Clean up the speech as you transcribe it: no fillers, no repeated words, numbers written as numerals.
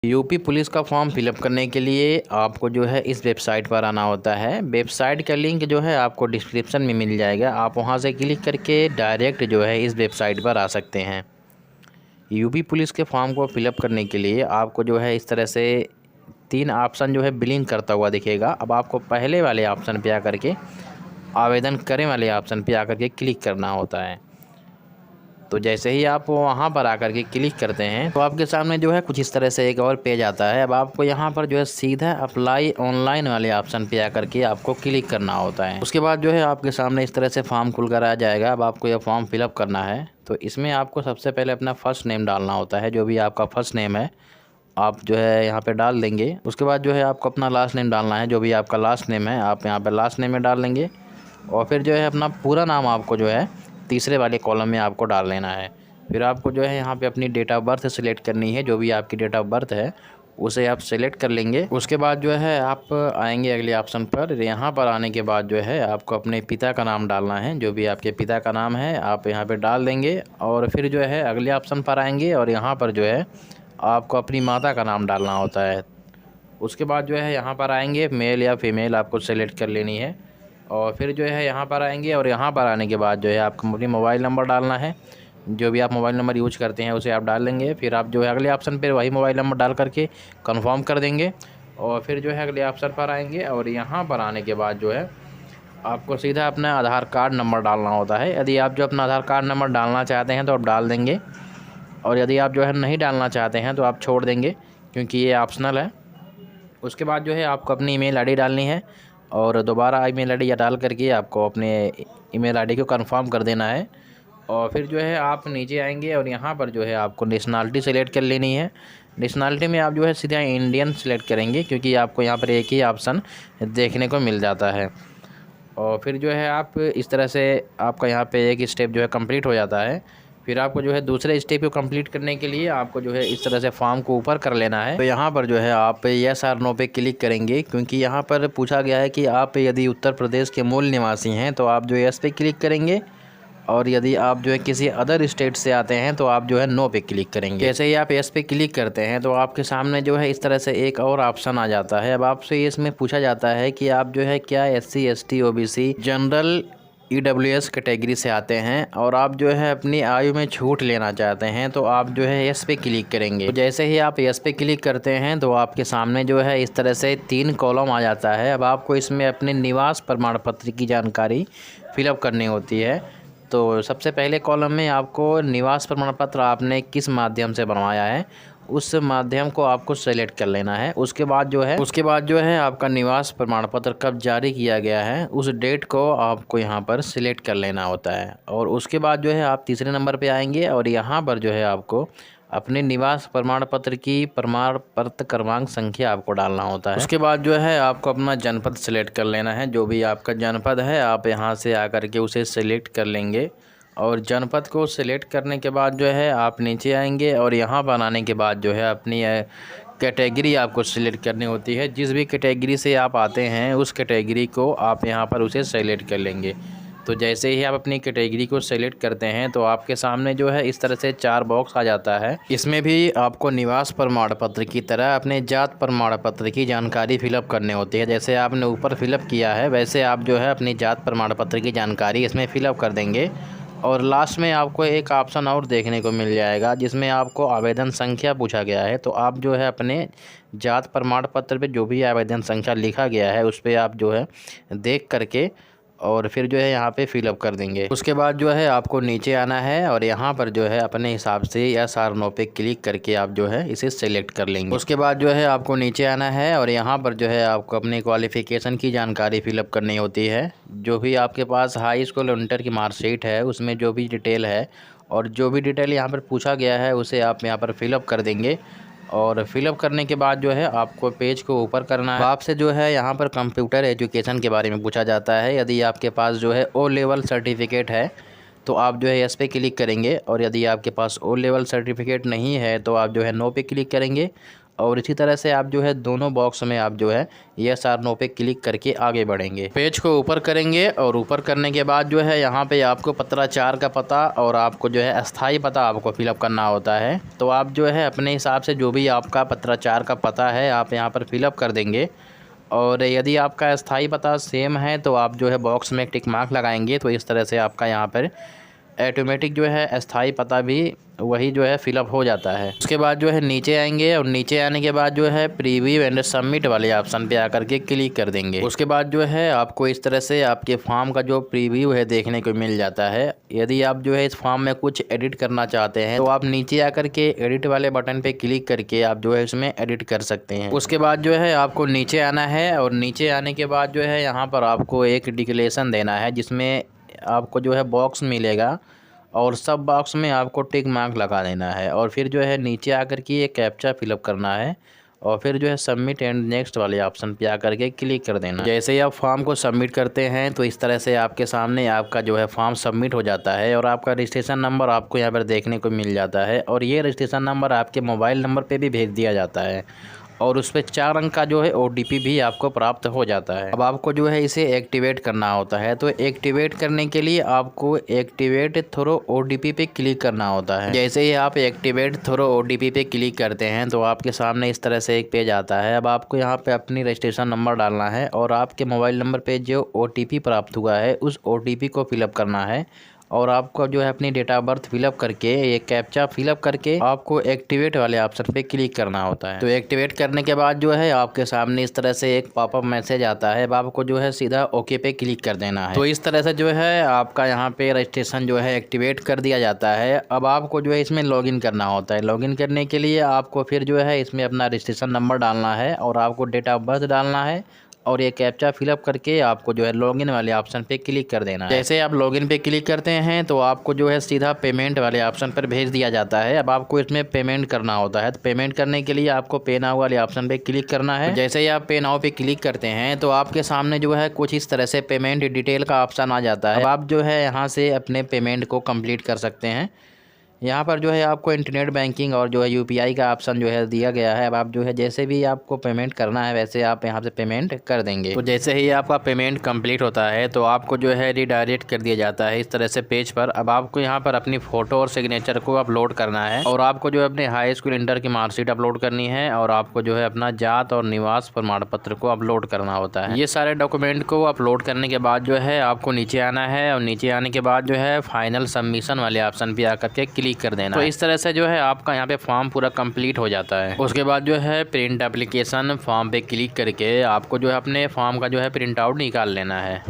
UP police का form fill up करने के लिए आपको जो है इस वेबसाइट पर आना होता है। वेबसाइट का लिंक जो है आपको डिस्क्रिप्शन में मिल जाएगा। आप वहां से क्लिक करके डायरेक्ट जो है इस वेबसाइट पर आ सकते हैं। यूपी पुलिस के फॉर्म को फिलअप करने के लिए आपको जो है इस तरह से 3 ऑप्शन जो है ब्लिंक करता हुआ दिखेगा। अब आपको पहले वाले ऑप्शन पे आकर के आवेदन करें वाले ऑप्शन पे आकर के क्लिक करना होता है। तो जैसे ही आप वहाँ पर आकर के क्लिक करते हैं तो आपके सामने जो है कुछ इस तरह से एक और पेज आता है। अब आपको यहाँ पर जो है सीधा अप्लाई ऑनलाइन वाले ऑप्शन पे आकर के आपको क्लिक करना होता है। उसके बाद जो है आपके सामने इस तरह से फॉर्म खुलकर आ जाएगा। अब आपको यह फॉर्म फिलअप करना है। तो इसमें आपको सबसे पहले अपना फर्स्ट नेम डालना होता है। जो भी आपका फर्स्ट नेम है आप जो है यहाँ पे डाल देंगे। उसके बाद जो है आपको अपना लास्ट नेम डालना है। जो भी आपका लास्ट नेम है आप यहाँ पे लास्ट नेम में डाल देंगे। और फिर जो है अपना पूरा नाम आपको जो है तीसरे वाले कॉलम में आपको डाल लेना है। फिर आपको जो है यहाँ पे अपनी डेट ऑफ बर्थ सेलेक्ट करनी है। जो भी आपकी डेट ऑफ बर्थ है उसे आप सेलेक्ट कर लेंगे। उसके बाद जो है आप आएंगे अगले ऑप्शन पर। यहाँ पर आने के बाद जो है आपको अपने पिता का नाम डालना है। जो भी आपके पिता का नाम है आप यहाँ पे डाल देंगे। और फिर जो है अगले ऑप्शन पर आएंगे और यहाँ पर जो है आपको अपनी माता का नाम डालना होता है। उसके बाद जो है यहाँ पर आएंगे मेल या फीमेल आपको सेलेक्ट कर लेनी है। और फिर जो है यहाँ पर आएंगे और यहाँ पर आने के बाद जो है आपको अपनी मोबाइल नंबर डालना है। जो भी आप मोबाइल नंबर यूज करते हैं उसे आप डाल लेंगे। फिर आप जो है अगले ऑप्शन पर वही मोबाइल नंबर डाल करके कंफर्म कर देंगे। और फिर जो है अगले ऑप्शन पर आएंगे और यहाँ पर आने के बाद जो है आपको सीधा अपना आधार कार्ड नंबर डालना होता है। यदि आप जो अपना आधार कार्ड नंबर डालना चाहते हैं तो आप डाल देंगे। और यदि आप जो है नहीं डालना चाहते हैं तो आप छोड़ देंगे, क्योंकि ये ऑप्शनल है। उसके बाद जो है आपको अपनी ईमेल आईडी डालनी है और दोबारा ईमेल आईडी डाल करके आपको अपने ईमेल आईडी को कंफर्म कर देना है। और फिर जो है आप नीचे आएंगे और यहाँ पर जो है आपको नेशनलिटी सेलेक्ट कर लेनी है। नेशनलिटी में आप जो है सीधा इंडियन सेलेक्ट करेंगे, क्योंकि आपको यहाँ पर एक ही ऑप्शन देखने को मिल जाता है। और फिर जो है आप इस तरह से आपका यहाँ पे एक स्टेप जो है कंप्लीट हो जाता है। फिर आपको जो है दूसरे स्टेप को कंप्लीट करने के लिए आपको जो है इस तरह से फॉर्म को ऊपर कर लेना है। तो यहाँ पर जो है आप यस और नो पे क्लिक करेंगे, क्योंकि यहाँ पर पूछा गया है कि आप यदि उत्तर प्रदेश के मूल निवासी हैं तो आप जो है यस पे क्लिक करेंगे। और यदि आप जो है किसी अदर स्टेट से आते हैं तो आप जो है नो पे क्लिक करेंगे। जैसे ही आप यस पे क्लिक करते हैं तो आपके सामने जो है इस तरह से एक और ऑप्शन आ जाता है। अब आपसे इसमें पूछा जाता है कि आप जो है क्या SC ST OBC general EWS category से आते हैं और आप जो है अपनी आयु में छूट लेना चाहते हैं तो आप जो है यस पे क्लिक करेंगे। तो जैसे ही आप यस पे क्लिक करते हैं तो आपके सामने जो है इस तरह से 3 कॉलम आ जाता है। अब आपको इसमें अपने निवास प्रमाण पत्र की जानकारी फिलअप करनी होती है। तो सबसे पहले कॉलम में आपको निवास प्रमाण पत्र आपने किस माध्यम से बनवाया है उस माध्यम को आपको सेलेक्ट कर लेना है। उसके बाद जो है आपका निवास प्रमाण पत्र कब जारी किया गया है उस डेट को आपको यहाँ पर सिलेक्ट कर लेना होता है। और उसके बाद जो है आप तीसरे नंबर पे आएंगे और यहाँ पर जो है आपको अपने निवास प्रमाण पत्र की प्रमाण पत्र क्रमांक संख्या आपको डालना होता है। उसके बाद जो है आपको अपना जनपद सेलेक्ट कर लेना है। जो भी आपका जनपद है आप यहाँ से आकर के उसे सेलेक्ट कर लेंगे। और जनपद को सिलेक्ट करने के बाद जो है आप नीचे आएंगे और यहाँ पर आने के बाद जो है अपनी कैटेगरी आपको सिलेक्ट करनी होती है। जिस भी कैटेगरी से आप आते हैं उस कैटेगरी को आप यहाँ पर उसे सेलेक्ट कर लेंगे। तो जैसे ही आप अपनी कैटेगरी को सेलेक्ट करते हैं तो आपके सामने जो है इस तरह से 4 बॉक्स आ जाता है। इसमें भी आपको निवास प्रमाण पत्र की तरह अपने जात प्रमाण पत्र की जानकारी फिलअप करनी होती है। जैसे आपने ऊपर फिलअप किया है वैसे आप जो है अपनी जात प्रमाण पत्र की जानकारी इसमें फिलअप कर देंगे। और लास्ट में आपको एक ऑप्शन और देखने को मिल जाएगा जिसमें आपको आवेदन संख्या पूछा गया है। तो आप जो है अपने जात प्रमाण पत्र पे जो भी आवेदन संख्या लिखा गया है उस पर आप जो है देख करके और फिर जो है यहाँ पे फिलअप कर देंगे। उसके बाद जो है आपको नीचे आना है और यहाँ पर जो है अपने हिसाब से यस और नो पे क्लिक करके आप जो है इसे सेलेक्ट कर लेंगे। उसके बाद जो है आपको नीचे आना है और यहाँ पर जो है आपको अपनी क्वालिफ़िकेशन की जानकारी फिलअप करनी होती है। जो भी आपके पास हाई स्कूल इंटर की मार्कशीट है उसमें जो भी डिटेल है और जो भी डिटेल यहाँ पर पूछा गया है उसे आप यहाँ पर फिलअप कर देंगे। और फिलअप करने के बाद जो है आपको पेज को ऊपर करना है। आपसे जो है यहाँ पर कंप्यूटर एजुकेशन के बारे में पूछा जाता है। यदि आपके पास जो है O लेवल सर्टिफिकेट है तो आप जो है यस पे क्लिक करेंगे। और यदि आपके पास O लेवल सर्टिफिकेट नहीं है तो आप जो है नो पे क्लिक करेंगे। और इसी तरह से आप जो है दोनों बॉक्स में आप जो है यस और नो पे क्लिक करके आगे बढ़ेंगे। पेज को ऊपर करेंगे और ऊपर करने के बाद जो है यहाँ पे आपको पत्राचार का पता और आपको जो है अस्थाई पता आपको फिलअप करना होता है। तो आप जो है अपने हिसाब से जो भी आपका पत्राचार का पता है आप यहाँ पर फिलअप कर देंगे। और यदि आपका अस्थाई पता सेम है तो आप जो है बॉक्स में एक टिक मार्क लगाएंगे। तो इस तरह से आपका यहाँ पर ऑटोमेटिक जो है अस्थाई पता भी वही जो है फिलअप हो जाता है। उसके बाद जो है नीचे आएंगे और नीचे आने के बाद जो है प्रीव्यू एंड सबमिट वाले ऑप्शन पे आकर के क्लिक कर देंगे। उसके बाद जो है आपको इस तरह से आपके फॉर्म का जो प्रीव्यू है देखने को मिल जाता है। यदि आप जो है इस फॉर्म में कुछ एडिट करना चाहते हैं तो आप नीचे आकर के एडिट वाले बटन पे क्लिक करके आप जो है इसमें एडिट कर सकते हैं। उसके बाद जो है आपको नीचे आना है और नीचे आने के बाद जो है यहाँ पर आपको एक डिक्लेरेशन देना है जिसमें आपको जो है बॉक्स मिलेगा और सब बॉक्स में आपको टिक मार्क लगा देना है। और फिर जो है नीचे आकर के ये कैप्चा फिलअप करना है और फिर जो है सबमिट एंड नेक्स्ट वाले ऑप्शन पे आकर के क्लिक कर देना। जैसे ही आप फॉर्म को सबमिट करते हैं तो इस तरह से आपके सामने आपका जो है फॉर्म सबमिट हो जाता है और आपका रजिस्ट्रेशन नंबर आपको यहाँ पर देखने को मिल जाता है। और ये रजिस्ट्रेशन नंबर आपके मोबाइल नंबर पर भी भेज दिया जाता है और उस पर 4 अंक का जो है OTP भी आपको प्राप्त हो जाता है। अब आपको जो है इसे एक्टिवेट करना होता है। तो एक्टिवेट करने के लिए आपको एक्टिवेट थ्रू OTP पे क्लिक करना होता है। जैसे ही आप एक्टिवेट थ्रू OTP पे क्लिक करते हैं तो आपके सामने इस तरह से एक पेज आता है। अब आपको यहाँ पे अपनी रजिस्ट्रेशन नंबर डालना है और आपके मोबाइल नंबर पर जो OTP प्राप्त हुआ है उस OTP को फिलअप करना है और आपको जो है अपनी डेट ऑफ बर्थ फिलअप करके ये कैप्चा फिलअप करके आपको एक्टिवेट वाले ऑप्शन पे क्लिक करना होता है। तो एक्टिवेट करने के बाद जो है आपके सामने इस तरह से एक पॉपअप मैसेज आता है। अब आपको जो है सीधा ओके पे क्लिक कर देना है। तो इस तरह से जो है आपका यहाँ पे रजिस्ट्रेशन जो है एक्टिवेट कर दिया जाता है। अब आपको जो है इसमें लॉगिन करना होता है। लॉगिन करने के लिए आपको फिर जो है इसमें अपना रजिस्ट्रेशन नंबर डालना है और आपको डेट ऑफ बर्थ डालना है और ये कैप्चा फिलअप करके आपको जो है लॉगिन वाले ऑप्शन पे क्लिक कर देना है। जैसे आप लॉगिन पे क्लिक करते हैं तो आपको जो है सीधा पेमेंट वाले ऑप्शन पर भेज दिया जाता है। अब आपको इसमें पेमेंट करना होता है। तो पेमेंट करने के लिए आपको पे नाउ वाले ऑप्शन पे क्लिक करना है। जैसे ही आप पे नाउ पे क्लिक करते हैं तो आपके सामने जो है कुछ इस तरह से पेमेंट डिटेल का ऑप्शन आ जाता है। अब आप जो है यहाँ से अपने पेमेंट को कम्प्लीट कर सकते हैं। यहाँ पर जो है आपको इंटरनेट बैंकिंग और जो है UPI का ऑप्शन जो है दिया गया है। अब आप जो है जैसे भी आपको पेमेंट करना है वैसे आप यहाँ से पेमेंट कर देंगे। तो जैसे ही आपका पेमेंट कंप्लीट होता है तो आपको जो है रिडायरेक्ट कर दिया जाता है इस तरह से पेज पर। अब आपको यहाँ पर अपनी फ़ोटो और सिग्नेचर को अपलोड करना है और आपको जो है अपने हाई स्कूल इंटर की मार्कशीट अपलोड करनी है और आपको जो है अपना जात और निवास प्रमाण पत्र को अपलोड करना होता है। ये सारे डॉक्यूमेंट को अपलोड करने के बाद जो है आपको नीचे आना है और नीचे आने के बाद जो है फाइनल सबमिशन वाले ऑप्शन पे आकर के क्लिक कर देना। तो इस तरह से जो है आपका यहाँ पे फॉर्म पूरा कंप्लीट हो जाता है। उसके बाद जो है प्रिंट एप्लीकेशन फॉर्म पे क्लिक करके आपको जो है अपने फॉर्म का जो है प्रिंट आउट निकाल लेना है।